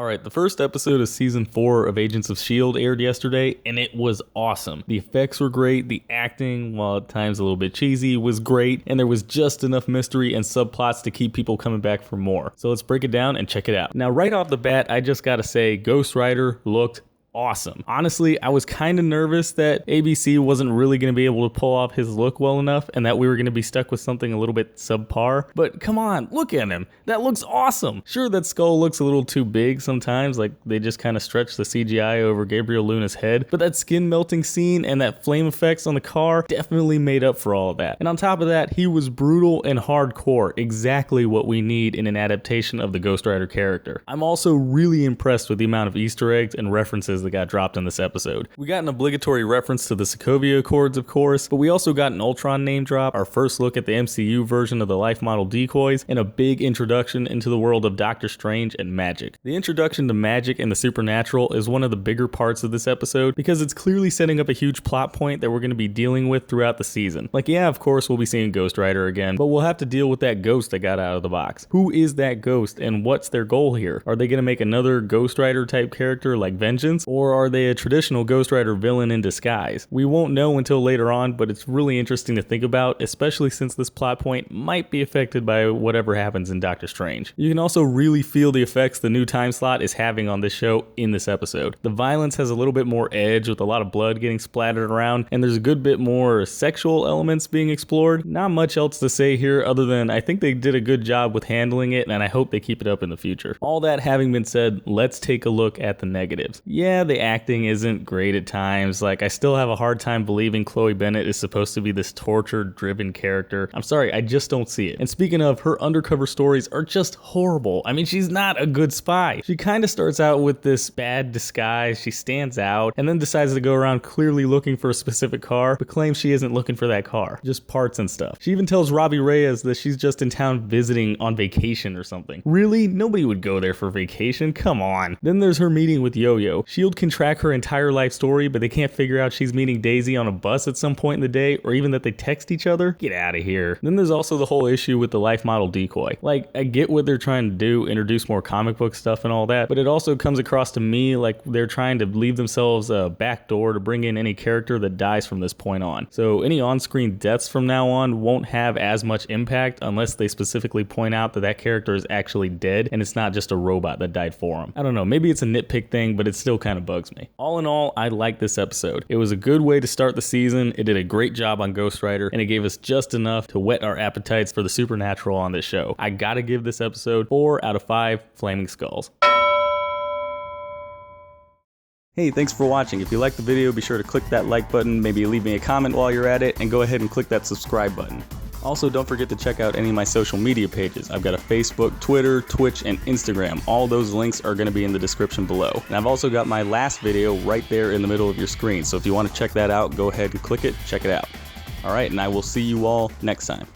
Alright, the first episode of Season 4 of Agents of S.H.I.E.L.D. aired yesterday, and it was awesome. The effects were great, the acting, while at times a little bit cheesy, was great, and there was just enough mystery and subplots to keep people coming back for more. So let's break it down and check it out. Now, right off the bat, I just gotta say, Ghost Rider looked awesome. Honestly, I was kind of nervous that ABC wasn't really going to be able to pull off his look well enough and that we were going to be stuck with something a little bit subpar. But come on, look at him. That looks awesome. Sure, that skull looks a little too big sometimes, like they just kind of stretch the CGI over Gabriel Luna's head, but that skin melting scene and that flame effects on the car definitely made up for all of that. And on top of that, he was brutal and hardcore, exactly what we need in an adaptation of the Ghost Rider character. I'm also really impressed with the amount of Easter eggs and references that got dropped in this episode. We got an obligatory reference to the Sokovia Accords, of course, but we also got an Ultron name drop, our first look at the MCU version of the life model decoys, and a big introduction into the world of Doctor Strange and magic. The introduction to magic and the supernatural is one of the bigger parts of this episode because it's clearly setting up a huge plot point that we're going to be dealing with throughout the season. Like, yeah, of course we'll be seeing Ghost Rider again, but we'll have to deal with that ghost that got out of the box. Who is that ghost and what's their goal here? Are they going to make another Ghost Rider type character like Vengeance? Or are they a traditional Ghost Rider villain in disguise? We won't know until later on, but it's really interesting to think about, especially since this plot point might be affected by whatever happens in Doctor Strange. You can also really feel the effects the new time slot is having on this show in this episode. The violence has a little bit more edge with a lot of blood getting splattered around, and there's a good bit more sexual elements being explored. Not much else to say here other than I think they did a good job with handling it, and I hope they keep it up in the future. All that having been said, let's take a look at the negatives. Yeah, the acting isn't great at times. Like, I still have a hard time believing Chloe Bennett is supposed to be this tortured, driven character. I'm sorry, I just don't see it. And speaking of, her undercover stories are just horrible. I mean, she's not a good spy. She kind of starts out with this bad disguise, she stands out, and then decides to go around clearly looking for a specific car, but claims she isn't looking for that car, just parts and stuff. She even tells Robbie Reyes that she's just in town visiting on vacation or something. Really? Nobody would go there for vacation, come on. Then there's her meeting with Yo-Yo. S.H.I.E.L.D. can track her entire life story, but they can't figure out she's meeting Daisy on a bus at some point in the day, or even that they text each other. Get out of here. Then there's also the whole issue with the life model decoy. Like, I get what they're trying to do, introduce more comic book stuff and all that, but it also comes across to me like they're trying to leave themselves a back door to bring in any character that dies from this point on. So any on-screen deaths from now on won't have as much impact unless they specifically point out that that character is actually dead and it's not just a robot that died for him. I don't know, maybe it's a nitpick thing, but it still kind of bugs me. All in all, I like this episode. It was a good way to start the season, it did a great job on Ghost Rider, and it gave us just enough to whet our appetites for the supernatural on this show. I gotta give this episode 4 out of 5 flaming skulls. Hey, thanks for watching. If you liked the video, be sure to click that like button, maybe leave me a comment while you're at it, and go ahead and click that subscribe button. Also, don't forget to check out any of my social media pages. I've got a Facebook, Twitter, Twitch, and Instagram. All those links are going to be in the description below. And I've also got my last video right there in the middle of your screen. So if you want to check that out, go ahead and click it, check it out. Alright, and I will see you all next time.